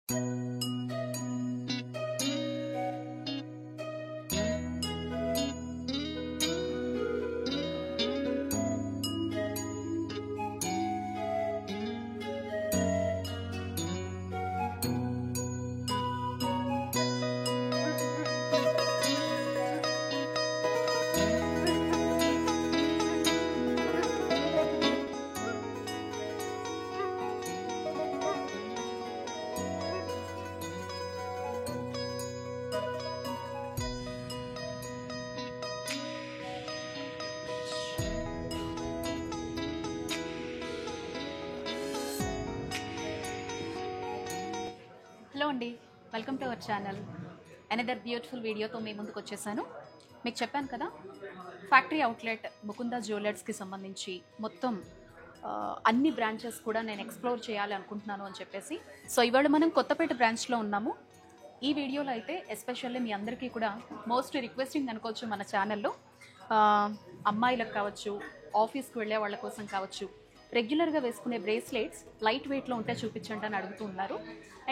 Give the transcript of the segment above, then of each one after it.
Hello అండి, welcome to our channel. Another beautiful వీడియోతో మీ ముందుకు వచ్చేసాను. మీకు చెప్పాను కదా, ఫ్యాక్టరీ అవుట్లెట్ ముకుందా జ్యువెలర్స్కి సంబంధించి మొత్తం అన్ని బ్రాంచెస్ కూడా నేను ఎక్స్ప్లోర్ చేయాలి అనుకుంటున్నాను అని చెప్పేసి. సో ఇవాళ మనం కొత్తపేట బ్రాంచ్లో ఉన్నాము. ఈ వీడియోలో అయితే ఎస్పెషల్లీ మీ అందరికీ కూడా మోస్ట్ రిక్వెస్టింగ్ అనుకోవచ్చు, మన ఛానల్లో అమ్మాయిలకు కావచ్చు, ఆఫీస్కి వెళ్ళే వాళ్ళ కోసం కావచ్చు, రెగ్యులర్గా వేసుకునే బ్రేస్లెట్స్ లైట్ వెయిట్లో ఉంటే చూపించండి అని అడుగుతూ ఉన్నారు.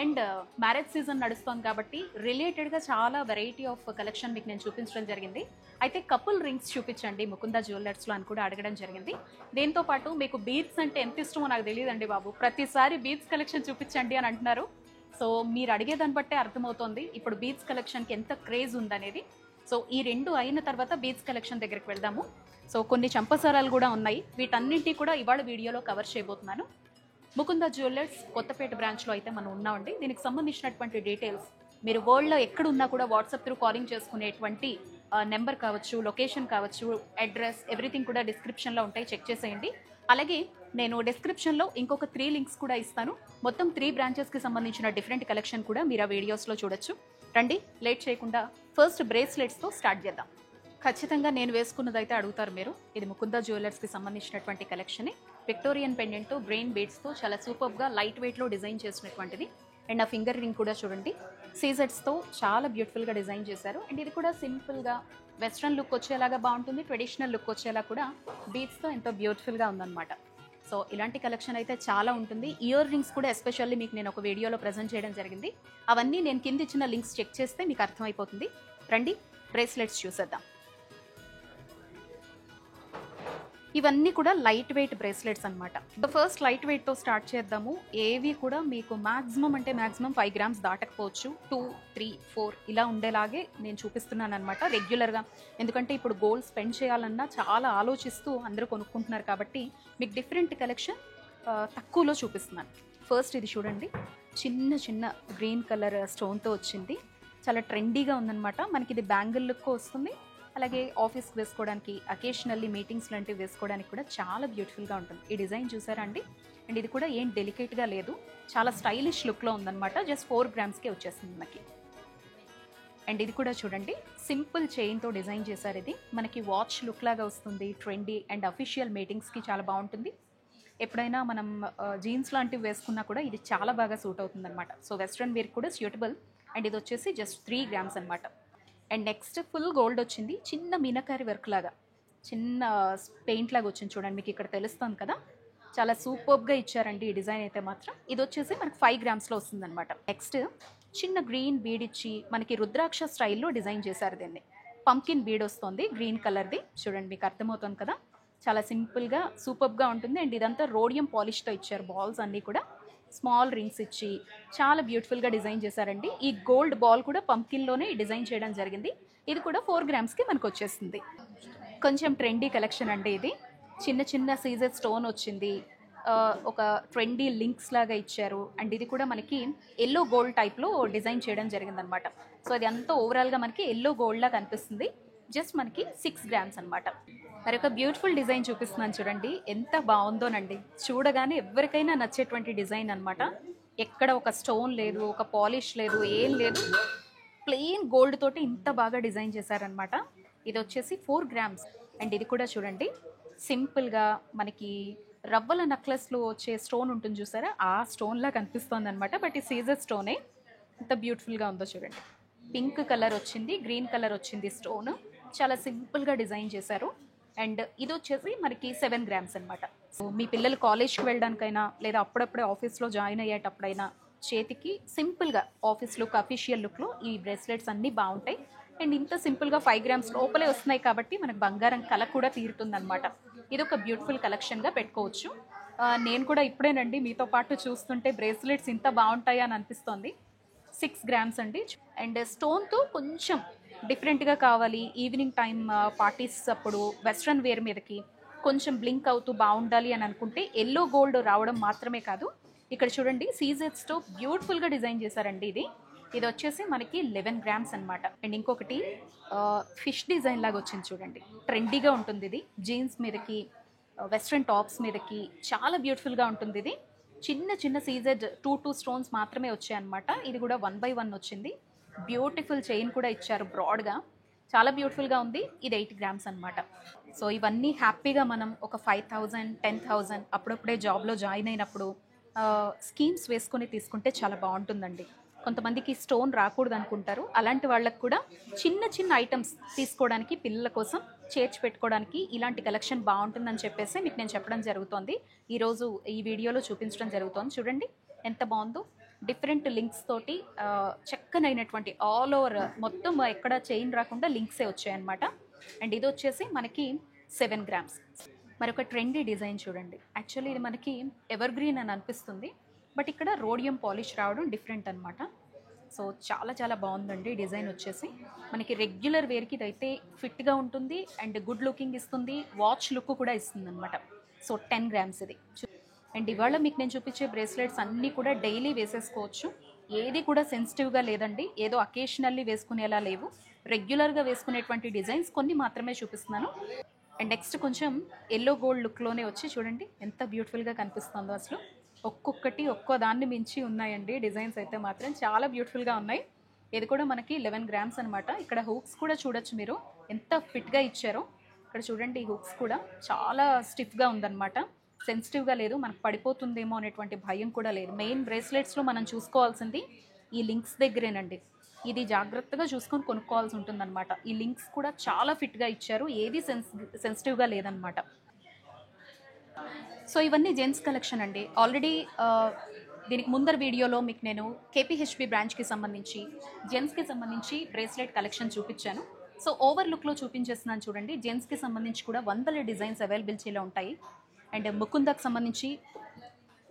అండ్ మ్యారేజ్ సీజన్ నడుస్తుంది కాబట్టి రిలేటెడ్గా చాలా వెరైటీ ఆఫ్ కలెక్షన్ మీకు నేను చూపించడం జరిగింది. అయితే కపుల్ రింగ్స్ చూపించండి ముకుందా జ్యువెలర్స్లో అని కూడా అడగడం జరిగింది. దీంతోపాటు మీకు బీడ్స్ అంటే ఎంత ఇష్టమో నాకు తెలియదండి బాబు, ప్రతిసారి బీడ్స్ కలెక్షన్ చూపించండి అని అంటున్నారు. సో మీరు అడిగేదాన్ని బట్టే అర్థమవుతోంది ఇప్పుడు బీడ్స్ కలెక్షన్కి ఎంత క్రేజ్ ఉందనేది. సో ఈ రెండు అయిన తర్వాత బీడ్స్ కలెక్షన్ దగ్గరికి వెళ్దాము. సో కొన్ని చంపసారాలు కూడా ఉన్నాయి, వీటన్నింటి కూడా ఇవాళ వీడియోలో కవర్ చేయబోతున్నాను. ముకుందా జ్యువెలర్స్ కొత్తపేట బ్రాంచ్లో అయితే మనం ఉన్నామండి. దీనికి సంబంధించినటువంటి డీటెయిల్స్ మీరు వరల్డ్లో ఎక్కడున్నా కూడా వాట్సాప్ త్రూ కాలింగ్ చేసుకునేటువంటి నెంబర్ కావచ్చు, లొకేషన్ కావచ్చు, అడ్రస్, ఎవ్రీథింగ్ కూడా డిస్క్రిప్షన్లో ఉంటాయి, చెక్ చేసేయండి. అలాగే నేను డిస్క్రిప్షన్లో ఇంకొక 3 లింక్స్ కూడా ఇస్తాను. మొత్తం 3 బ్రాంచెస్కి సంబంధించిన డిఫరెంట్ కలెక్షన్ కూడా మీరు ఆ వీడియోస్లో చూడొచ్చు. రండి, లేట్ చేయకుండా ఫస్ట్ బ్రేస్లెట్స్తో స్టార్ట్ చేద్దాం. ఖచ్చితంగా నేను వేసుకున్నదైతే అడుగుతారు మీరు. ఇది ముకుందా జ్యువెలర్స్కి సంబంధించినటువంటి కలెక్షన్. విక్టోరియన్ పెండెంట్ బ్రెయిన్ బీడ్స్తో చాలా సూపర్గా లైట్ వెయిట్లో డిజైన్ చేసినటువంటిది. అండ్ ఆ ఫింగర్ రింగ్ కూడా చూడండి, సీజెట్స్తో చాలా బ్యూటిఫుల్గా డిజైన్ చేశారు. అండ్ ఇది కూడా సింపుల్గా వెస్ట్రన్ లుక్ వచ్చేలాగా బాగుంటుంది, ట్రెడిషనల్ లుక్ వచ్చేలా కూడా బీడ్స్తో ఎంతో బ్యూటిఫుల్గా ఉందన్నమాట. సో ఇలాంటి కలెక్షన్ అయితే చాలా ఉంటుంది. ఇయర్ రింగ్స్ కూడా ఎస్పెషల్లీ మీకు నేను ఒక వీడియోలో ప్రజెంట్ చేయడం జరిగింది. అవన్నీ నేను కింద ఇచ్చిన లింక్స్ చెక్ చేస్తే మీకు అర్థమైపోతుంది. రండి, బ్రేస్లెట్స్ చూసేద్దాం. ఇవన్నీ కూడా లైట్ వెయిట్ బ్రేస్లెట్స్ అనమాట. ఫస్ట్ లైట్ వెయిట్తో స్టార్ట్ చేద్దాము. ఏవి కూడా మీకు మ్యాక్సిమం 5 గ్రామ్స్ దాటకపోవచ్చు, 2, 3, 4 ఇలా ఉండేలాగే నేను చూపిస్తున్నాను అనమాట రెగ్యులర్గా. ఎందుకంటే ఇప్పుడు గోల్డ్ స్పెండ్ చేయాలన్నా చాలా ఆలోచిస్తూ అందరూ కొనుక్కుంటున్నారు కాబట్టి మీకు డిఫరెంట్ కలెక్షన్ తక్కువలో చూపిస్తున్నాను. ఫస్ట్ ఇది చూడండి, చిన్న చిన్న గ్రీన్ కలర్ స్టోన్తో వచ్చింది, చాలా ట్రెండీగా ఉందన్నమాట. మనకి ఇది బ్యాంగిల్ లుక్ వస్తుంది, అలాగే ఆఫీస్కి వేసుకోవడానికి, అకేషనల్లీ మీటింగ్స్ లాంటివి వేసుకోవడానికి కూడా చాలా బ్యూటిఫుల్గా ఉంటుంది. ఈ డిజైన్ చూసారా అండి? అండ్ ఇది కూడా ఏం డెలికేట్గా లేదు, చాలా స్టైలిష్ లుక్లో ఉందన్నమాట. జస్ట్ 4 గ్రామ్స్కే వచ్చేస్తుంది మనకి. అండ్ ఇది కూడా చూడండి, సింపుల్ చైన్తో డిజైన్ చేశారు. ఇది మనకి వాచ్ లుక్ లాగా వస్తుంది, ట్రెండీ అండ్ అఫీషియల్ మీటింగ్స్కి చాలా బాగుంటుంది. ఎప్పుడైనా మనం జీన్స్ లాంటివి వేసుకున్నా కూడా ఇది చాలా బాగా సూట్ అవుతుంది అనమాట. సో వెస్ట్రన్ వేర్ కూడా సూటబుల్. అండ్ ఇది వచ్చేసి జస్ట్ 3 గ్రామ్స్ అనమాట. అండ్ నెక్స్ట్ ఫుల్ గోల్డ్ వచ్చింది, చిన్న మీనకారి వర్క్ లాగా, చిన్న పెయింట్ లాగా వచ్చింది చూడండి, మీకు ఇక్కడ తెలుస్తుంది కదా, చాలా సూపర్గా ఇచ్చారండి ఈ డిజైన్ అయితే మాత్రం. ఇది వచ్చేసి మనకి 5 గ్రామ్స్లో వస్తుంది అనమాట. నెక్స్ట్ చిన్న గ్రీన్ బీడ్ ఇచ్చి మనకి రుద్రాక్ష స్టైల్లో డిజైన్ చేశారు. దీన్ని పంకిన్ బీడ్ వస్తుంది గ్రీన్ కలర్ది, చూడండి మీకు అర్థమవుతుంది కదా, చాలా సింపుల్గా సూపర్గా ఉంటుంది. అండ్ ఇదంతా రోడియం పాలిష్తో ఇచ్చారు, బాల్స్ అన్నీ కూడా స్మాల్ రింగ్స్ ఇచ్చి చాలా బ్యూటిఫుల్గా డిజైన్ చేశారండి. ఈ గోల్డ్ బాల్ కూడా పంకిన్లోనే డిజైన్ చేయడం జరిగింది. ఇది కూడా 4 గ్రామ్స్కి మనకు వచ్చేస్తుంది. కొంచెం ట్రెండీ కలెక్షన్ అండి ఇది. చిన్న చిన్న సీజర్ స్టోన్ వచ్చింది, ఒక ట్రెండీ లింక్స్ లాగా ఇచ్చారు. అండ్ ఇది కూడా మనకి ఎల్లో గోల్డ్ టైప్లో డిజైన్ చేయడం జరిగిందనమాట. సో అది అంతా ఓవరాల్గా మనకి ఎల్లో గోల్డ్ లాగా కనిపిస్తుంది. జస్ట్ మనకి 6 గ్రామ్స్ అనమాట. మరి ఒక బ్యూటిఫుల్ డిజైన్ చూపిస్తున్నాను చూడండి, ఎంత బాగుందోనండి. చూడగానే ఎవరికైనా నచ్చేటువంటి డిజైన్ అనమాట. ఎక్కడ ఒక స్టోన్ లేదు, ఒక పాలిష్ లేదు, ఏం లేదు, ప్లెయిన్ గోల్డ్ తోటి ఇంత బాగా డిజైన్ చేశారనమాట. ఇది వచ్చేసి 4 గ్రామ్స్. అండ్ ఇది కూడా చూడండి, సింపుల్గా మనకి రవ్వల నెక్లెస్లో వచ్చే స్టోన్ ఉంటుంది చూసారా, ఆ స్టోన్లా కనిపిస్తుంది అనమాట. బట్ ఈ సీజర్ స్టోనే ఎంత బ్యూటిఫుల్గా ఉందో చూడండి. పింక్ కలర్ వచ్చింది, గ్రీన్ కలర్ వచ్చింది స్టోన్, చాలా సింపుల్గా డిజైన్ చేశారు. అండ్ ఇది వచ్చేసి మనకి 7 గ్రామ్స్ అనమాట. సో మీ పిల్లలు కాలేజ్కి వెళ్ళడానికైనా లేదా అప్పుడప్పుడే ఆఫీస్లో జాయిన్ అయ్యేటప్పుడైనా చేతికి సింపుల్గా ఆఫీస్ లుక్, అఫీషియల్ లుక్లో ఈ బ్రేస్లెట్స్ అన్నీ బాగుంటాయి. అండ్ ఇంత సింపుల్గా 5 గ్రామ్స్ లోపలే వస్తున్నాయి కాబట్టి మనకు బంగారం కల కూడా తీరుతుందనమాట. ఇది ఒక బ్యూటిఫుల్ కలెక్షన్గా పెట్టుకోవచ్చు. నేను కూడా ఇప్పుడేనండి మీతో పాటు చూస్తుంటే బ్రేస్లెట్స్ ఇంత బాగుంటాయి అని అనిపిస్తోంది. 6 గ్రామ్స్ అండి. అండ్ స్టోన్తో కొంచెం డిఫరెంట్గా కావాలి, ఈవినింగ్ టైం పార్టీస్ అప్పుడు వెస్ట్రన్ వేర్ మీదకి కొంచెం బ్లింక్ అవుతూ బాగుండాలి అని అనుకుంటే ఎల్లో గోల్డ్ రావడం మాత్రమే కాదు, ఇక్కడ చూడండి సీజెట్స్తో బ్యూటిఫుల్గా డిజైన్ చేశారండి. ఇది వచ్చేసి మనకి 11 గ్రామ్స్ అనమాట. అండ్ ఇంకొకటి ఫిష్ డిజైన్ లాగా వచ్చింది చూడండి, ట్రెండీగా ఉంటుంది ఇది. జీన్స్ మీదకి, వెస్ట్రన్ టాప్స్ మీదకి చాలా బ్యూటిఫుల్గా ఉంటుంది. ఇది చిన్న చిన్న సీజెడ్ 2 స్టోన్స్ మాత్రమే వచ్చాయి అనమాట. ఇది కూడా 1 by 1 వచ్చింది. బ్యూటిఫుల్ చైన్ కూడా ఇచ్చారు బ్రాడ్గా, చాలా బ్యూటిఫుల్గా ఉంది. ఇది 8 గ్రామ్స్ అనమాట. సో ఇవన్నీ హ్యాపీగా మనం ఒక 5,000, 10,000 అప్పుడప్పుడే జాబ్లో జాయిన్ అయినప్పుడు స్కీమ్స్ వేసుకొని తీసుకుంటే చాలా బాగుంటుందండి. కొంతమందికి స్టోన్ రాకూడదు అనుకుంటారు, అలాంటి వాళ్ళకు కూడా చిన్న చిన్న ఐటమ్స్ తీసుకోవడానికి, పిల్లల కోసం చేర్చి పెట్టుకోవడానికి ఇలాంటి కలెక్షన్ బాగుంటుందని చెప్పేసి మీకు నేను చెప్పడం జరుగుతోంది. ఈరోజు ఈ వీడియోలో చూపించడం జరుగుతోంది. చూడండి ఎంత బాగుందో, డిఫరెంట్ లింక్స్ తోటి చక్కనైనటువంటి ఆల్ ఓవర్ మొత్తం ఎక్కడ చైన్ రాకుండా లింక్సే వచ్చాయన్నమాట. అండ్ ఇది వచ్చేసి మనకి 7 గ్రామ్స్. మరొక ట్రెండీ డిజైన్ చూడండి. యాక్చువల్లీ ఇది మనకి ఎవర్ గ్రీన్ అని అనిపిస్తుంది, బట్ ఇక్కడ రోడియం పాలిష్ రావడం డిఫరెంట్ అనమాట. సో చాలా చాలా బాగుందండి డిజైన్ వచ్చేసి. మనకి రెగ్యులర్ వేర్కి ఇదైతే ఫిట్గా ఉంటుంది అండ్ గుడ్ లుకింగ్ ఇస్తుంది, వాచ్ లుక్ కూడా ఇస్తుంది అనమాట. సో 10 గ్రామ్స్ ఇది. అండ్ ఇవాళ మీకు నేను చూపించే బ్రేస్లెట్స్ అన్నీ కూడా డైలీ వేసేసుకోవచ్చు. ఏది కూడా సెన్సిటివ్గా లేదండి, ఏదో అకేషనల్లీ వేసుకునేలా లేవు. రెగ్యులర్గా వేసుకునేటువంటి డిజైన్స్ కొన్ని మాత్రమే చూపిస్తున్నాను. అండ్ నెక్స్ట్ కొంచెం ఎల్లో గోల్డ్ లుక్లోనే వచ్చి చూడండి ఎంత బ్యూటిఫుల్గా కనిపిస్తుందో. అసలు ఒక్కొక్కటి ఒక్కో దాన్ని మించి ఉన్నాయండి డిజైన్స్ అయితే మాత్రం చాలా బ్యూటిఫుల్గా ఉన్నాయి. ఇది కూడా మనకి 11 గ్రామ్స్ అనమాట. ఇక్కడ హూక్స్ కూడా చూడొచ్చు మీరు ఎంత ఫిట్గా ఇచ్చారో. ఇక్కడ చూడండి ఈ హూక్స్ కూడా చాలా స్టిఫ్గా ఉందన్నమాట, సెన్సిటివ్గా లేదు, మనకు పడిపోతుందేమో అనేటువంటి భయం కూడా లేదు. మెయిన్ బ్రేస్లెట్స్లో మనం చూసుకోవాల్సింది ఈ లింక్స్ దగ్గరేనండి. ఇది జాగ్రత్తగా చూసుకొని కొనుక్కోవాల్సి ఉంటుందన్నమాట. ఈ లింక్స్ కూడా చాలా ఫిట్గా ఇచ్చారు, ఏది సెన్సిటివ్గా లేదనమాట. సో ఇవన్నీ జెంట్స్ కలెక్షన్ అండి. ఆల్రెడీ దీనికి ముందర వీడియోలో మీకు నేను కేపీహెచ్బి బ్రాంచ్కి సంబంధించి జెంట్స్కి సంబంధించి బ్రేస్లెట్ కలెక్షన్ చూపించాను. సో ఓవర్ లుక్లో చూపించేస్తున్నాను చూడండి. జెంట్స్కి సంబంధించి కూడా 100 డిజైన్స్ అవైలబిలిటీలో ఉంటాయి. అండ్ ముకుందాకి సంబంధించి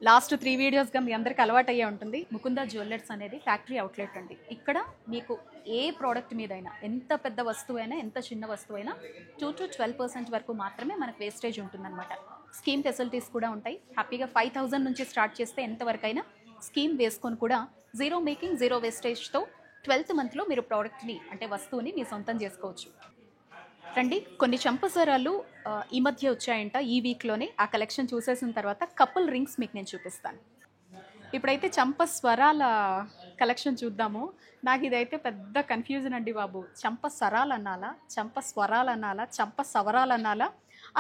లాస్ట్ 3 వీడియోస్గా మీ అందరికీ అలవాటు అయ్యే ఉంటుంది. ముకుందా జ్యువెలర్స్ అనేది ఫ్యాక్టరీ అవుట్లెట్ అండి. ఇక్కడ మీకు ఏ ప్రోడక్ట్ మీదైనా, ఎంత పెద్ద వస్తువైనా, ఎంత చిన్న వస్తువైనా 2 to 12% వరకు మాత్రమే మనకు వేస్టేజ్ ఉంటుందన్నమాట. స్కీమ్ ఫెసిలిటీస్ కూడా ఉంటాయి. హ్యాపీగా 5,000 నుంచి స్టార్ట్ చేస్తే ఎంతవరకైనా స్కీమ్ వేసుకొని కూడా జీరో మేకింగ్, జీరో వేస్టేజ్తో 12th మంత్లో మీరు ప్రోడక్ట్ని అంటే వస్తువుని మీ సొంతం చేసుకోవచ్చు. రండి, కొన్ని చంపసరాలు ఈ మధ్య వచ్చాయంట ఈ వీక్లోనే. ఆ కలెక్షన్ చూసేసిన తర్వాత కపుల్ రింగ్స్ మీకు నేను చూపిస్తాను. ఇప్పుడైతే చంపస్వరాల కలెక్షన్ చూద్దాము. నాకు ఇదైతే పెద్ద కన్ఫ్యూజన్ అండి బాబు. చంపస్వరాలు అనాలా, చంపస్వరాలు అనాలా, చంపసవరాలు అనాలా?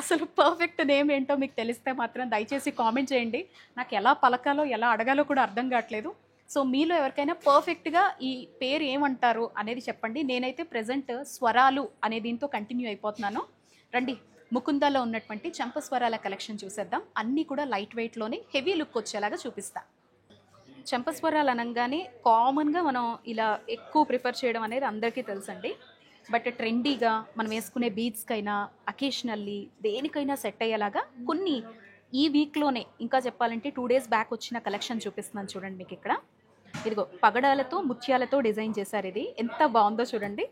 అసలు పర్ఫెక్ట్ నేమ్ ఏంటో మీకు తెలిస్తే మాత్రం దయచేసి కామెంట్ చేయండి. నాకు ఎలా పలకాలో ఎలా అడగాలో కూడా అర్థం కావట్లేదు. సో మీలో ఎవరికైనా పర్ఫెక్ట్గా ఈ పేరు ఏమంటారు అనేది చెప్పండి. నేనైతే ప్రజెంట్ స్వరాలు అనే దీంతో కంటిన్యూ అయిపోతున్నాను. రండి, ముకుందాలో ఉన్నటువంటి చంపస్వరాల కలెక్షన్ చూసేద్దాం. అన్నీ కూడా లైట్ వెయిట్లోనే హెవీ లుక్ వచ్చేలాగా చూపిస్తా. చంపస్వరాలు అనగానే కామన్గా మనం ఇలా ఎక్కువ ప్రిఫర్ చేయడం అనేది అందరికీ తెలుసండి. బట్ ట్రెండీగా మనం వేసుకునే బీట్స్కైనా, అకేషనల్లీ దేనికైనా సెట్ అయ్యేలాగా కొన్ని ఈ వీక్లోనే, ఇంకా చెప్పాలంటే 2 days బ్యాక్ వచ్చిన కలెక్షన్ చూపిస్తున్నాను చూడండి మీకు. ఇక్కడ ఇదిగో పగడాలతో ముత్యాలతో డిజైన్ చేశారు. ఇది ఎంత బాగుందో చూడండి,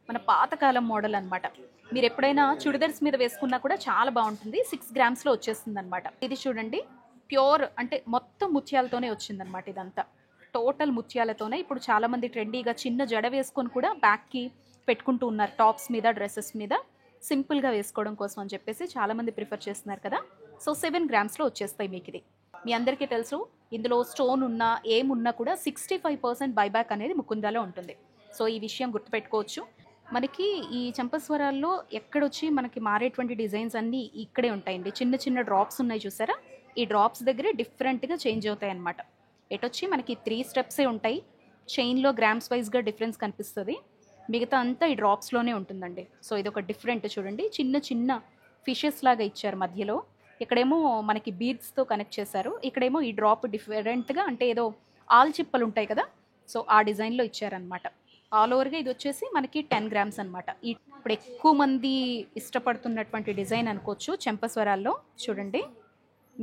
మన పాతకాలం మోడల్ అనమాట. మీరు ఎప్పుడైనా చుడిదర్స్ మీద వేసుకున్నా కూడా చాలా బాగుంటుంది. 6 గ్రామ్స్లో వచ్చేస్తుంది అనమాట. ఇది చూడండి ప్యూర్ అంటే మొత్తం ముత్యాలతోనే వచ్చిందనమాట. ఇదంతా టోటల్ ముత్యాలతోనే. ఇప్పుడు చాలామంది ట్రెండీగా చిన్న జడ వేసుకొని కూడా బ్యాక్కి పెట్టుకుంటూ ఉన్నారు, టాప్స్ మీద, డ్రెస్సెస్ మీద సింపుల్గా వేసుకోవడం కోసం అని చెప్పేసి చాలామంది ప్రిఫర్ చేస్తున్నారు కదా. సో 7 గ్రామ్స్లో వచ్చేస్తాయి మీకు. ఇది మీ అందరికీ తెలుసు. ఇందులో స్టోన్ ఉన్నా ఏమున్నా కూడా 65% బైబ్యాక్ అనేది ముకుందాలో ఉంటుంది. సో ఈ విషయం గుర్తుపెట్టుకోవచ్చు. మనకి ఈ చంపస్వరాల్లో ఎక్కడొచ్చి మనకి మారేటువంటి డిజైన్స్ అన్నీ ఇక్కడే ఉంటాయండి. చిన్న చిన్న డ్రాప్స్ ఉన్నాయి చూసారా, ఈ డ్రాప్స్ దగ్గరే డిఫరెంట్గా చేంజ్ అవుతాయి అన్నమాట. ఎటొచ్చి మనకి 3 స్టెప్సే ఉంటాయి. చైన్లో గ్రామ్స్ వైజ్గా డిఫరెన్స్ కనిపిస్తుంది, మిగతా అంతా ఈ డ్రాప్స్లోనే ఉంటుందండి. సో ఇది ఒక డిఫరెంట్ చూడండి, చిన్న చిన్న ఫిషెస్ లాగా ఇచ్చారు మధ్యలో. ఇక్కడేమో మనకి బీడ్స్తో కనెక్ట్ చేశారు, ఇక్కడేమో ఈ డ్రాప్ డిఫరెంట్గా అంటే ఏదో ఆల్చిప్పలు ఉంటాయి కదా, సో ఆ డిజైన్లో ఇచ్చారనమాట. ఆల్ ఓవర్గా ఇది వచ్చేసి మనకి 10 గ్రామ్స్ అనమాట. ఇప్పుడు ఎక్కువ మంది ఇష్టపడుతున్నటువంటి డిజైన్ అనుకోవచ్చు చెంపస్వరాల్లో. చూడండి,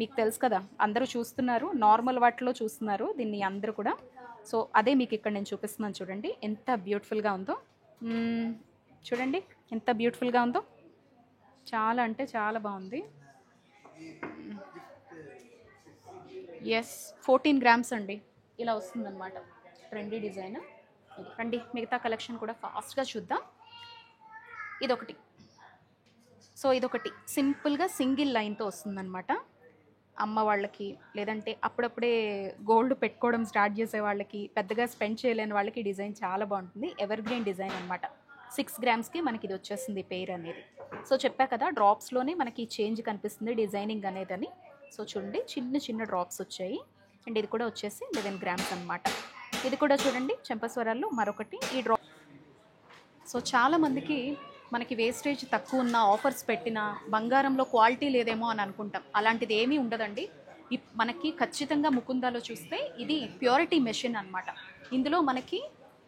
మీకు తెలుసు కదా, అందరూ చూస్తున్నారు, నార్మల్ వాటిలో చూస్తున్నారు దీన్ని అందరూ కూడా. సో అదే మీకు ఇక్కడ నేను చూపిస్తున్నాను. చూడండి ఎంత బ్యూటిఫుల్గా ఉందో. చూడండి ఎంత బ్యూటిఫుల్గా ఉందో, చాలా అంటే చాలా బాగుంది. ఎస్, 14 గ్రామ్స్ అండి. ఇలా వస్తుందన్నమాట ట్రెండీ డిజైన్. రండి మిగతా కలెక్షన్ కూడా ఫాస్ట్గా చూద్దాం. ఇదొకటి. సో ఇదొకటి సింపుల్గా సింగిల్ లైన్తో వస్తుందన్నమాట. అమ్మ వాళ్ళకి, లేదంటే అప్పుడప్పుడే గోల్డ్ పెట్టుకోవడం స్టార్ట్ చేసే వాళ్ళకి, పెద్దగా స్పెండ్ చేయలేని వాళ్ళకి డిజైన్ చాలా బాగుంటుంది. ఎవర్ గ్రీన్ డిజైన్ అనమాట. 6 గ్రామ్స్కి మనకి ఇది వచ్చేస్తుంది పేర్ అనేది. సో చెప్పా కదా, డ్రాప్స్లోనే మనకి చేంజ్ కనిపిస్తుంది డిజైనింగ్ అనేదని. సో చూడండి చిన్న చిన్న డ్రాప్స్ వచ్చాయి. అండ్ ఇది కూడా వచ్చేసి 11 గ్రామ్స్ అనమాట. ఇది కూడా చూడండి చెంపస్వరాల్లో మరొకటి ఈ డ్రాప్. సో చాలామందికి మనకి వేస్టేజ్ తక్కువ ఉన్న ఆఫర్స్ పెట్టిన బంగారంలో క్వాలిటీ లేదేమో అని అనుకుంటాం. అలాంటిది ఏమీ ఉండదండి. మనకి ఖచ్చితంగా ముకుందాలో చూస్తే ఇది ప్యూరిటీ మెషిన్ అనమాట. ఇందులో మనకి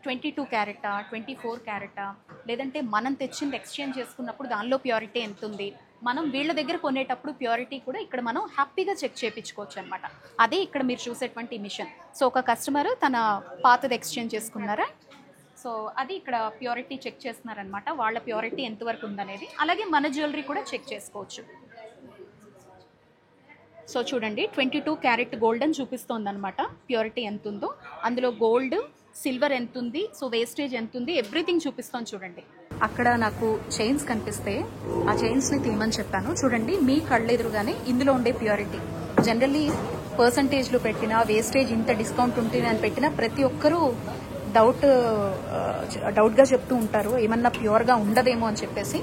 22 క్యారెటా, 24 క్యారెటా, లేదంటే మనం తెచ్చింది ఎక్స్చేంజ్ చేసుకున్నప్పుడు దానిలో ప్యూరిటీ ఎంత ఉంది, మనం వీళ్ళ దగ్గర కొనేటప్పుడు ప్యూరిటీ కూడా ఇక్కడ మనం హ్యాపీగా చెక్ చేయించుకోవచ్చు అనమాట. అదే ఇక్కడ మీరు చూసేటువంటి మిషన్. సో ఒక కస్టమర్ తన పాతది ఎక్స్చేంజ్ చేసుకున్నారా, సో అది ఇక్కడ ప్యూరిటీ చెక్ చేస్తున్నారనమాట. వాళ్ళ ప్యూరిటీ ఎంతవరకు ఉందనేది. అలాగే మన జ్యువెలరీ కూడా చెక్ చేసుకోవచ్చు. సో చూడండి 22 క్యారెట్ గోల్డ్ అని చూపిస్తోంది అనమాట. ప్యూరిటీ ఎంత ఉందో అందులో, గోల్డ్ సిల్వర్ ఎంత ఉంది, సో వేస్టేజ్ ఎంత ఉంది, ఎవ్రీథింగ్ చూపిస్తాను చూడండి. అక్కడ నాకు చైన్స్ కనిపిస్తే ఆ చైన్స్ని తీయమని చెప్పాను. చూడండి మీ కళ్ళు ఎదురుగానే ఇందులో ఉండే ప్యూరిటీ. జనరల్లీ పర్సంటేజ్లో పెట్టినా, వేస్టేజ్ ఇంత డిస్కౌంట్ ఉంటుంది అని పెట్టినా ప్రతి ఒక్కరూ డౌట్గా చెప్తూ ఉంటారు, ఏమన్నా ప్యూర్గా ఉండదేమో అని చెప్పేసి.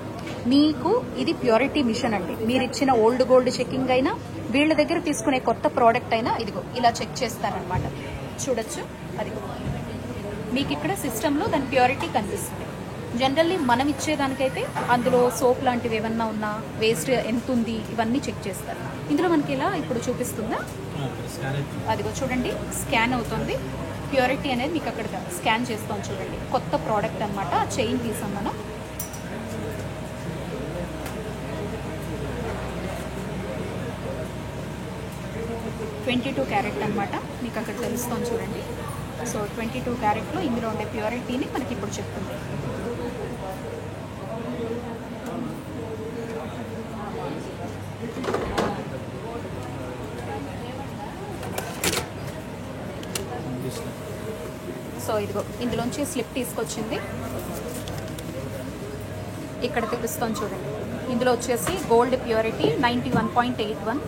మీకు ఇది ప్యూరిటీ మిషన్ అండి. మీరు ఇచ్చిన ఓల్డ్ గోల్డ్ చెకింగ్ అయినా, వీళ్ళ దగ్గర తీసుకునే కొత్త ప్రోడక్ట్ అయినా ఇదిగో ఇలా చెక్ చేస్తారనమాట. చూడొచ్చు, అదిగో మీకు ఇక్కడ సిస్టంలో దాని ప్యూరిటీ కనిపిస్తుంది. జనరల్లీ మనం ఇచ్చేదానికైతే అందులో సోప్ లాంటివి ఏమన్నా ఉన్నా, వేస్ట్ ఎంత ఉంది, ఇవన్నీ చెక్ చేస్తారు. ఇందులో మనకి ఇలా ఇప్పుడు చూపిస్తుందా, అదిగో చూడండి స్కాన్ అవుతుంది. ప్యూరిటీ అనేది మీకు అక్కడ స్కాన్ చేస్తాం చూడండి. కొత్త ప్రోడక్ట్ అనమాట. చైన్ తీసాం మనం. $22 క్యారెట్ అనమాట. మీకు అక్కడ తెలుస్తాం చూడండి. సో 22 క్యారెట్లో ఇందులో ఉండే ప్యూరిటీని మనకి ఇప్పుడు చెప్తుంది. సో ఇదిగో ఇందులోంచి స్లిప్ తీసుకొచ్చింది, ఇక్కడ తెలుస్తాం చూడండి. ఇందులో వచ్చేసి గోల్డ్ ప్యూరిటీ 91.81,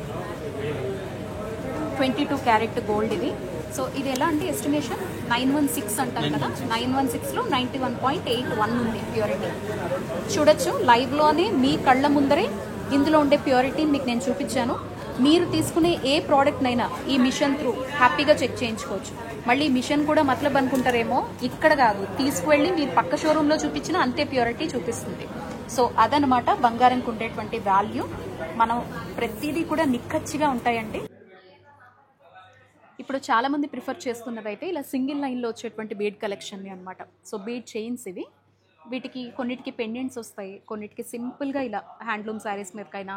22 క్యారెట్ గోల్డ్ ఇది. సో ఇది ఎలా అంటే ఎస్టిమేషన్ 916 అంటారు కదా, 916లో 91.81 ఉంది ప్యూరిటీ. చూడొచ్చు లైవ్లోనే మీ కళ్ళ ముందరే ఇందులో ఉండే ప్యూరిటీని మీకు నేను చూపించాను. మీరు తీసుకునే ఏ ప్రోడక్ట్నైనా ఈ మిషన్ త్రూ హ్యాపీగా చెక్ చేయించుకోవచ్చు. మళ్ళీ మిషన్ కూడా మతలబ్ అనుకుంటారేమో, ఇక్కడ కాదు, తీసుకువెళ్ళి మీరు పక్క షోరూంలో చూపించినా అంతే ప్యూరిటీ చూపిస్తుంది. సో అదనమాట బంగారంకి ఉండేటువంటి వాల్యూ. మనం ప్రతిదీ కూడా నిక్కచ్చిగా ఉంటాయండి. ఇప్పుడు చాలామంది ప్రిఫర్ చేస్తున్నదైతే ఇలా సింగిల్ లైన్లో వచ్చేటువంటి బీడ్ కలెక్షన్ని అనమాట. సో బీడ్ చైన్స్ ఇవి. వీటికి కొన్నిటికి పెండెంట్స్ వస్తాయి, కొన్నిటికి సింపుల్గా ఇలా హ్యాండ్లూమ్ శారీస్ మీదకైనా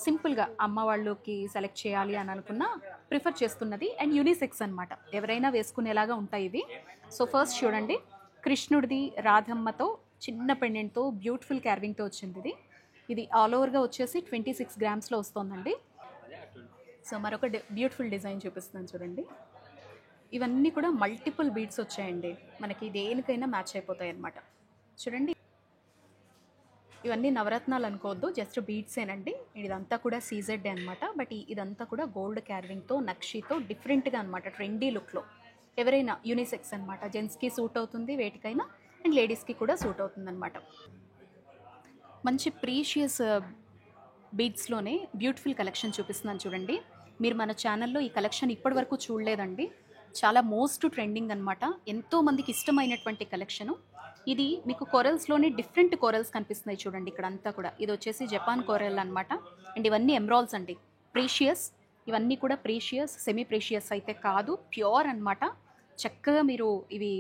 సింపుల్గా అమ్మ వాళ్ళకి సెలెక్ట్ చేయాలి అని అనుకున్నా ప్రిఫర్ చేస్తున్నది. అండ్ యూనిసెక్స్ అనమాట, ఎవరైనా వేసుకునేలాగా ఉంటాయి ఇవి. సో ఫస్ట్ చూడండి, కృష్ణుడిది రాధమ్మతో చిన్న పెండెంట్తో బ్యూటిఫుల్ క్యార్వింగ్తో వచ్చింది. ఇది ఆల్ ఓవర్గా వచ్చేసి 26 గ్రామ్స్లో వస్తుందండి. సో మరొక బ్యూటిఫుల్ డిజైన్ చూపిస్తున్నాను చూడండి. ఇవన్నీ కూడా మల్టిపుల్ బీడ్స్ వచ్చాయండి, మనకి దేనికైనా మ్యాచ్ అయిపోతాయి అన్నమాట. చూడండి ఇవన్నీ నవరత్నాలు అనుకోవద్దు, జస్ట్ బీడ్సేనండి. ఇదంతా కూడా సీజెడ్ అనమాట. బట్ ఇదంతా కూడా గోల్డ్ క్యార్వింగ్తో, నక్షితో డిఫరెంట్గా అనమాట, ట్రెండీ లుక్లో. ఎవరైనా యూనిసెక్స్ అనమాట, జెంట్స్కి సూట్ అవుతుంది వేటికైనా, అండ్ లేడీస్కి కూడా సూట్ అవుతుంది అనమాట. మంచి ప్రీషియస్ బీడ్స్లోనే బ్యూటిఫుల్ కలెక్షన్ చూపిస్తున్నాను చూడండి. మీరు మన ఛానల్లో ఈ కలెక్షన్ ఇప్పటి వరకు చూడలేదండి, చాలా మోస్ట్ ట్రెండింగ్ అనమాట. ఎంతోమందికి ఇష్టమైనటువంటి కలెక్షను ఇది. మీకు కోరల్స్లోనే డిఫరెంట్ కోరల్స్ కనిపిస్తున్నాయి చూడండి ఇక్కడ అంతా కూడా. ఇది వచ్చేసి జపాన్ కోరల్ అనమాట. అండ్ ఇవన్నీ ఎమ్రాల్స్ అండి, ప్రీషియస్. ఇవన్నీ కూడా ప్రీషియస్, సెమీ ప్రీషియస్ అయితే కాదు, ప్యూర్ అనమాట. చక్కగా మీరు ఇవి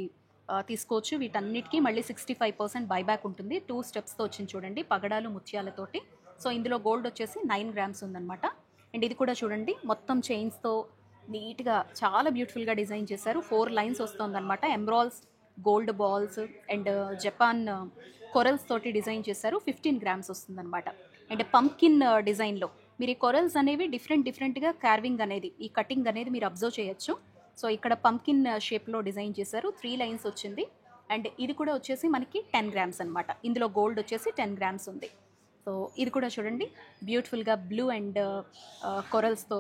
తీసుకోవచ్చు. వీటన్నిటికీ మళ్ళీ 65% బైబ్యాక్ ఉంటుంది. 2 స్టెప్స్తో వచ్చింది చూడండి, పగడాలు ముత్యాలతోటి. సో ఇందులో గోల్డ్ వచ్చేసి 9 గ్రామ్స్ ఉందన్నమాట. అండ్ ఇది కూడా చూడండి, మొత్తం చైన్స్తో నీట్గా చాలా బ్యూటిఫుల్గా డిజైన్ చేశారు. 4 లైన్స్ వస్తుందన్నమాట. Emeralds, gold balls and Japan corals తోటి డిజైన్ చేశారు. 15 గ్రామ్స్ వస్తుందన్నమాట. అండ్ పంకిన్ డిజైన్లో మీరు ఈ కొరల్స్ అనేవి డిఫరెంట్గా కార్వింగ్ అనేది, ఈ కటింగ్ అనేది మీరు అబ్జర్వ్ చేయొచ్చు. సో ఇక్కడ పంకిన్ షేప్లో డిజైన్ చేశారు. 3 లైన్స్ వచ్చింది. అండ్ ఇది కూడా వచ్చేసి మనకి 10 గ్రామ్స్ అనమాట. ఇందులో గోల్డ్ వచ్చేసి 10 గ్రామ్స్ ఉంది. సో ఇది కూడా చూడండి, బ్యూటిఫుల్గా బ్లూ అండ్ కొరల్స్తో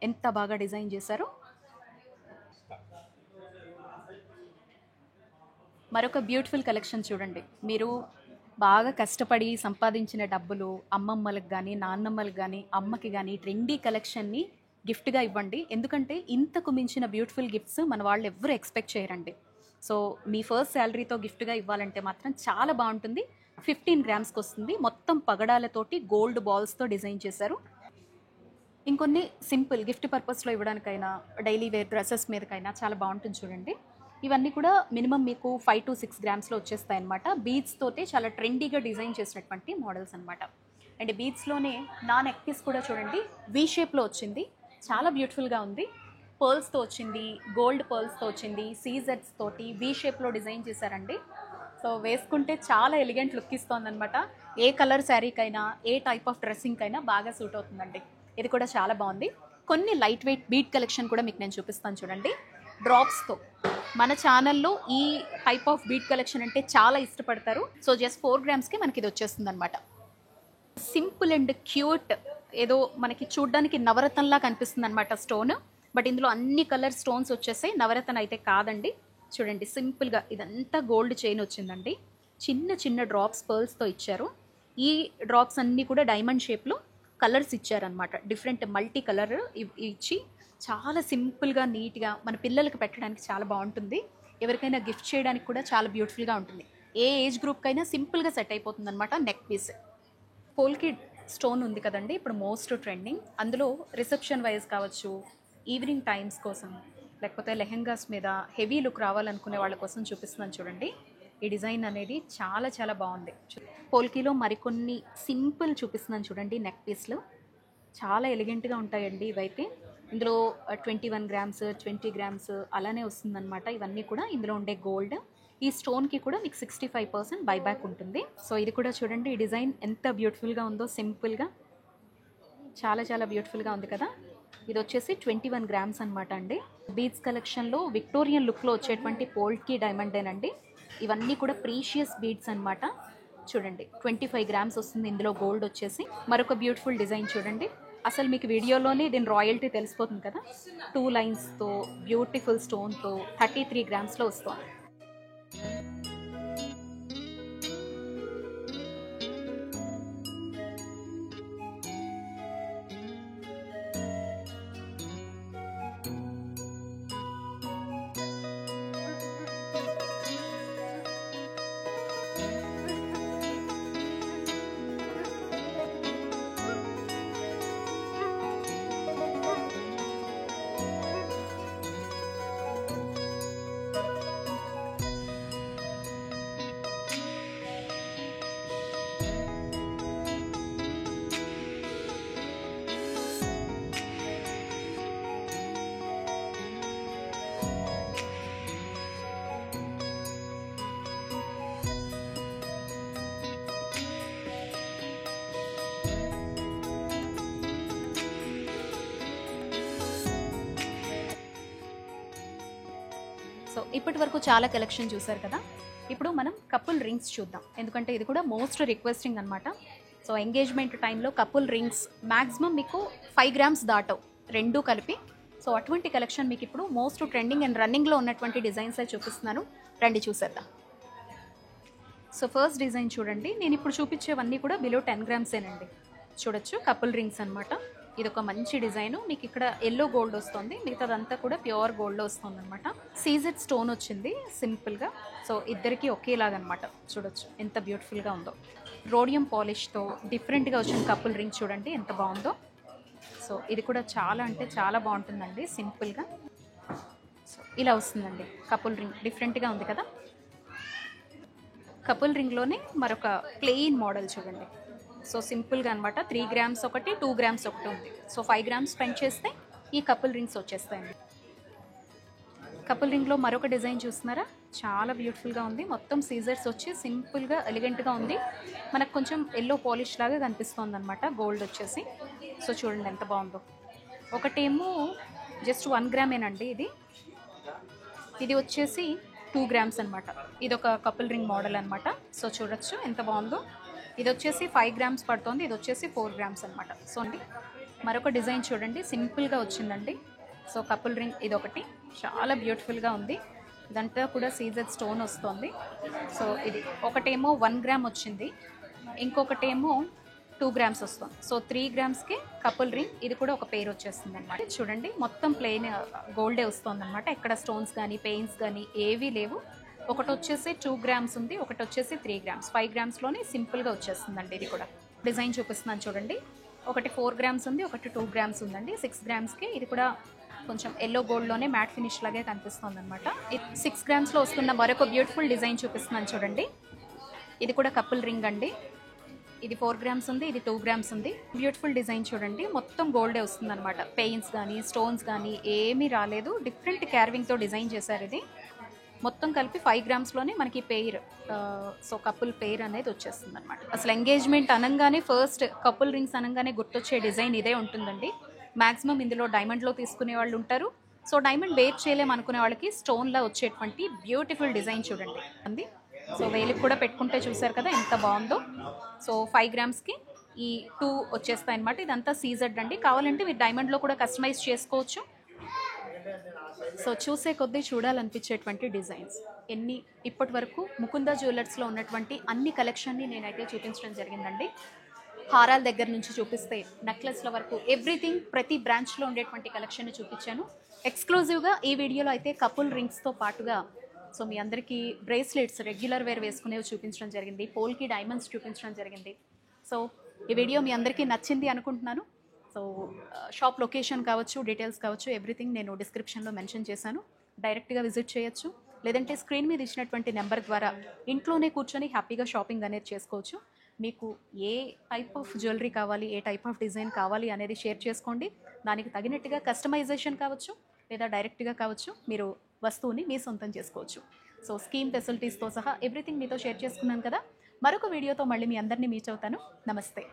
ఎంత బాగా డిజైన్ చేశారో. మరొక బ్యూటిఫుల్ కలెక్షన్ చూడండి. మీరు బాగా కష్టపడి సంపాదించిన డబ్బులు అమ్మమ్మలకు కానీ, నాన్నమ్మలకు కానీ, అమ్మకి కానీ ట్రెండీ కలెక్షన్ని గిఫ్ట్గా ఇవ్వండి. ఎందుకంటే ఇంతకు మించిన బ్యూటిఫుల్ గిఫ్ట్స్ మన వాళ్ళు ఎవరు ఎక్స్పెక్ట్ చేయరండి. సో మీ ఫస్ట్ శాలరీతో గిఫ్ట్గా ఇవ్వాలంటే మాత్రం చాలా బాగుంటుంది. 15 గ్రామ్స్కి వస్తుంది. మొత్తం పగడాలతోటి గోల్డ్ బాల్స్తో డిజైన్ చేశారు. ఇంకొన్ని సింపుల్ గిఫ్ట్ పర్పస్లో ఇవ్వడానికైనా, డైలీ వేర్ డ్రెస్సెస్ మీదకైనా చాలా బాగుంటుంది చూడండి. ఇవన్నీ కూడా మినిమం మీకు 5 to 6 గ్రామ్స్లో వచ్చేస్తాయి అనమాట. బీడ్స్ తోటి చాలా ట్రెండీగా డిజైన్ చేసినటువంటి మోడల్స్ అనమాట. అండ్ బీడ్స్లోనే నా నెక్ పీస్ కూడా చూడండి, వీ షేప్లో వచ్చింది. చాలా బ్యూటిఫుల్గా ఉంది. పర్ల్స్తో వచ్చింది, గోల్డ్ పర్ల్స్తో వచ్చింది, సీజెడ్స్ తోటి వీ షేప్లో డిజైన్ చేశారండి. సో వేసుకుంటే చాలా ఎలిగెంట్ లుక్ ఇస్తుందన్నమాట. ఏ కలర్ శారీకైనా, ఏ టైప్ ఆఫ్ డ్రెస్సింగ్కైనా బాగా సూట్ అవుతుందండి. ఇది కూడా చాలా బాగుంది. కొన్ని లైట్ వెయిట్ బీడ్ కలెక్షన్ కూడా మీకు నేను చూపిస్తాను చూడండి, డ్రాప్స్తో. మన ఛానల్లో ఈ టైప్ ఆఫ్ బీడ్ కలెక్షన్ అంటే చాలా ఇష్టపడతారు. సో జస్ట్ 4 గ్రామ్స్కి మనకి ఇది వచ్చేస్తుంది అనమాట. సింపుల్ అండ్ క్యూట్, ఏదో మనకి చూడ్డానికి నవరత్నంలా కనిపిస్తుంది అనమాట స్టోన్. బట్ ఇందులో అన్ని కలర్ స్టోన్స్ వచ్చేసాయి. నవరత్న అయితే కాదండి. చూడండి, సింపుల్గా ఇదంతా గోల్డ్ చైన్ వచ్చిందండి. చిన్న చిన్న డ్రాప్స్ పర్ల్స్తో ఇచ్చారు. ఈ డ్రాప్స్ అన్నీ కూడా డైమండ్ షేప్లో కలర్స్ ఇచ్చారనమాట. డిఫరెంట్ మల్టీ కలర్ ఇచ్చి చాలా సింపుల్గా నీట్గా మన పిల్లలకి పెట్టడానికి చాలా బాగుంటుంది. ఎవరికైనా గిఫ్ట్ చేయడానికి కూడా చాలా బ్యూటిఫుల్గా ఉంటుంది. ఏ ఏజ్ గ్రూప్కైనా సింపుల్గా సెట్ అయిపోతుంది అనమాట. నెక్ పీస్ పోల్కి స్టోన్ ఉంది కదండి, ఇప్పుడు మోస్ట్ ట్రెండింగ్. అందులో రిసెప్షన్ వైజ్ కావచ్చు, ఈవినింగ్ టైమ్స్ కోసం, లేకపోతే లెహెంగాస్ మీద హెవీ లుక్ రావాలనుకునే వాళ్ళ కోసం చూపిస్తున్నాను చూడండి. ఈ డిజైన్ అనేది చాలా చాలా బాగుంది. పోల్కీలో మరికొన్ని సింపుల్ చూపిస్తున్నాను చూడండి. నెక్ పీస్లు చాలా ఎలిగెంట్గా ఉంటాయండి ఇవైతే. ఇందులో 21 గ్రామ్స్, 20 గ్రామ్స్ అలానే వస్తుందన్నమాట. ఇవన్నీ కూడా ఇందులో ఉండే గోల్డ్. ఈ స్టోన్కి కూడా మీకు 65% బైబ్యాక్ ఉంటుంది. సో ఇది కూడా చూడండి, ఈ డిజైన్ ఎంత బ్యూటిఫుల్గా ఉందో. సింపుల్గా చాలా చాలా బ్యూటిఫుల్గా ఉంది కదా. ఇది వచ్చేసి 21 గ్రామ్స్ అనమాట అండి. బీడ్స్ కలెక్షన్లో విక్టోరియన్ లుక్లో వచ్చేటువంటి పోల్కి డైమండేనండి. ఇవన్నీ కూడా ప్రీషియస్ బీడ్స్ అనమాట. చూడండి, 25 గ్రామ్స్ వస్తుంది ఇందులో గోల్డ్ వచ్చేసి. మరొక బ్యూటిఫుల్ డిజైన్ చూడండి. అసలు మీకు వీడియోలోనే దీని రాయల్టీ తెలిసిపోతుంది కదా. 2 లైన్స్తో బ్యూటిఫుల్ స్టోన్తో 33 గ్రామ్స్లో వస్తుంది. సో ఇప్పటి వరకు చాలా కలెక్షన్ చూసారు కదా. ఇప్పుడు మనం కపుల్ రింగ్స్ చూద్దాం, ఎందుకంటే ఇది కూడా మోస్ట్ రిక్వెస్టింగ్ అనమాట. సో ఎంగేజ్మెంట్ టైంలో కపుల్ రింగ్స్ మ్యాక్సిమం మీకు 5 గ్రామ్స్ దాటవు రెండూ కలిపి. సో అటువంటి కలెక్షన్ మీకు ఇప్పుడు మోస్ట్ ట్రెండింగ్ అండ్ రన్నింగ్లో ఉన్నటువంటి డిజైన్స్ అయితే చూపిస్తున్నాను, రండి చూసేద్దాం. సో ఫస్ట్ డిజైన్ చూడండి, నేను ఇప్పుడు చూపించేవన్నీ కూడా బిలో 10 గ్రామ్సేనండి. చూడొచ్చు, కపుల్ రింగ్స్ అనమాట. ఇది ఒక మంచి డిజైన్. మీకు ఇక్కడ ఎల్లో గోల్డ్ వస్తుంది, మిగతాదంతా కూడా ప్యూర్ గోల్డ్లో వస్తుంది అనమాట. సీజెడ్ స్టోన్ వచ్చింది సింపుల్గా. సో ఇద్దరికి ఒకేలాగనమాట. చూడొచ్చు ఎంత బ్యూటిఫుల్గా ఉందో. రోడియం పాలిష్తో డిఫరెంట్గా వచ్చిన కపుల్ రింగ్ చూడండి ఎంత బాగుందో. సో ఇది కూడా చాలా అంటే చాలా బాగుంటుందండి, సింపుల్గా. సో ఇలా వస్తుందండి కపుల్ రింగ్, డిఫరెంట్గా ఉంది కదా. కపుల్ రింగ్లోనే మరొక ప్లెయిన్ మోడల్ చూడండి. సో సింపుల్గా అనమాట. 3 గ్రామ్స్ ఒకటి, 2 గ్రామ్స్ ఒకటి ఉంది. సో 5 గ్రామ్స్ స్పెండ్ చేస్తే ఈ కపుల్ రింగ్స్ వచ్చేస్తాయండి. కపుల్ రింగ్లో మరొక డిజైన్ చూస్తున్నారా, చాలా బ్యూటిఫుల్గా ఉంది. మొత్తం సీజర్స్ వచ్చి సింపుల్గా ఎలిగెంట్గా ఉంది. మనకు కొంచెం ఎల్లో పాలిష్ లాగా కనిపిస్తుంది అనమాట, గోల్డ్ వచ్చేసి. సో చూడండి ఎంత బాగుందో. ఒకటేమో జస్ట్ 1 గ్రామేనండి ఇది. ఇది వచ్చేసి 2 గ్రామ్స్ అనమాట. ఇది ఒక కపుల్ రింగ్ మోడల్ అనమాట. సో చూడొచ్చు ఎంత బాగుందో. ఇది వచ్చేసి 5 గ్రామ్స్ పడుతుంది, ఇది వచ్చేసి 4 గ్రామ్స్ అనమాట. సో అండి మరొక డిజైన్ చూడండి, సింపుల్గా వచ్చిందండి. సో కపుల్ రింగ్ ఇదొకటి చాలా బ్యూటిఫుల్గా ఉంది. ఇదంతా కూడా సీజర్ స్టోన్ వస్తుంది. సో ఇది ఒకటేమో 1 గ్రామ్ వచ్చింది, ఇంకొకటేమో 2 గ్రామ్స్ వస్తుంది. సో 3 గ్రామ్స్కి కపుల్ రింగ్, ఇది కూడా ఒక పేరు వచ్చేస్తుంది అనమాట. చూడండి మొత్తం ప్లెయిన్ గోల్డే వస్తుంది అనమాట. ఎక్కడ స్టోన్స్ కానీ పెయిన్స్ కానీ ఏవీ లేవు. ఒకటి వచ్చేసి 2 గ్రామ్స్ ఉంది, ఒకటి వచ్చేసి 3 గ్రామ్స్. 5 గ్రామ్స్లోనే సింపుల్గా వచ్చేస్తుందండి. ఇది కూడా డిజైన్ చూపిస్తున్నాను చూడండి. ఒకటి 4 గ్రామ్స్ ఉంది, ఒకటి 2 గ్రామ్స్ ఉందండి. 6 గ్రామ్స్కి ఇది కూడా కొంచెం ఎల్లో గోల్డ్లోనే మ్యాట్ ఫినిష్ లాగే కనిపిస్తుంది అనమాట. 6 గ్రామ్స్లో వస్తున్న మరొక బ్యూటిఫుల్ డిజైన్ చూపిస్తున్నాను చూడండి. ఇది కూడా కపుల్ రింగ్ అండి. ఇది 4 గ్రామ్స్ ఉంది, ఇది 2 గ్రామ్స్ ఉంది. బ్యూటిఫుల్ డిజైన్ చూడండి, మొత్తం గోల్డే వస్తుంది అనమాట. పెయిన్స్ కానీ స్టోన్స్ కానీ ఏమీ రాలేదు. డిఫరెంట్ క్యార్వింగ్తో డిజైన్ చేశారు. ఇది మొత్తం కలిపి 5 గ్రామ్స్లోనే మనకి పెయిర్, సో కపుల్ పెయిర్ అనేది వచ్చేస్తుంది అనమాట. అసలు ఎంగేజ్మెంట్ అనగానే ఫస్ట్ కపుల్ రింగ్స్ అనగానే గుర్తొచ్చే డిజైన్ ఇదే ఉంటుందండి. మ్యాక్సిమం ఇందులో డైమండ్లో తీసుకునే వాళ్ళు ఉంటారు. సో డైమండ్ వేర్ చేయలేము అనుకునే వాళ్ళకి స్టోన్లా వచ్చేటువంటి బ్యూటిఫుల్ డిజైన్ చూడండి అండి. సో వేలికి కూడా పెట్టుకుంటే చూసారు కదా ఎంత బాగుందో. సో 5 గ్రామ్స్కి ఈ 2 వచ్చేస్తాయి అనమాట. ఇదంతా సీజర్డ్ అండి. కావాలంటే మీరు డైమండ్లో కూడా కస్టమైజ్ చేసుకోవచ్చు. సో చూసే కొద్దీ చూడాలనిపించేటువంటి డిజైన్స్ ఎన్ని. ఇప్పటి వరకు ముకుందా జ్యువెలర్స్లో ఉన్నటువంటి అన్ని కలెక్షన్ని నేనైతే చూపించడం జరిగిందండి. హారాల దగ్గర నుంచి చూపిస్తే నెక్లెస్ల వరకు ఎవ్రీథింగ్, ప్రతి బ్రాంచ్లో ఉండేటువంటి కలెక్షన్ చూపించాను. ఎక్స్క్లూజివ్గా ఈ వీడియోలో అయితే కపుల్ రింగ్స్తో పాటుగా సో మీ అందరికీ బ్రేస్లెట్స్, రెగ్యులర్ వేర్ వేసుకునేవి చూపించడం జరిగింది. పోల్కి డైమండ్స్ చూపించడం జరిగింది. సో ఈ వీడియో మీ అందరికీ నచ్చింది అనుకుంటున్నాను. సో షాప్ లొకేషన్ కావచ్చు, డీటెయిల్స్ కావచ్చు, ఎవ్రీథింగ్ నేను డిస్క్రిప్షన్లో మెన్షన్ చేశాను. డైరెక్ట్గా విజిట్ చేయొచ్చు, లేదంటే స్క్రీన్ మీద ఇచ్చినటువంటి నెంబర్ ద్వారా ఇంట్లోనే కూర్చొని హ్యాపీగా షాపింగ్ అనేది చేసుకోవచ్చు. మీకు ఏ టైప్ ఆఫ్ జ్యువెలరీ కావాలి, ఏ టైప్ ఆఫ్ డిజైన్ కావాలి అనేది షేర్ చేసుకోండి. దానికి తగినట్టుగా కస్టమైజేషన్ కావచ్చు, లేదా డైరెక్ట్గా కావచ్చు, మీరు వస్తువుని మీ సొంతం చేసుకోవచ్చు. సో స్కీమ్ ఫెసిలిటీస్తో సహా ఎవ్రీథింగ్ మీతో షేర్ చేసుకున్నాను కదా. మరొక వీడియోతో మళ్ళీ మీ అందరినీ మీట్ అవుతాను. నమస్తే.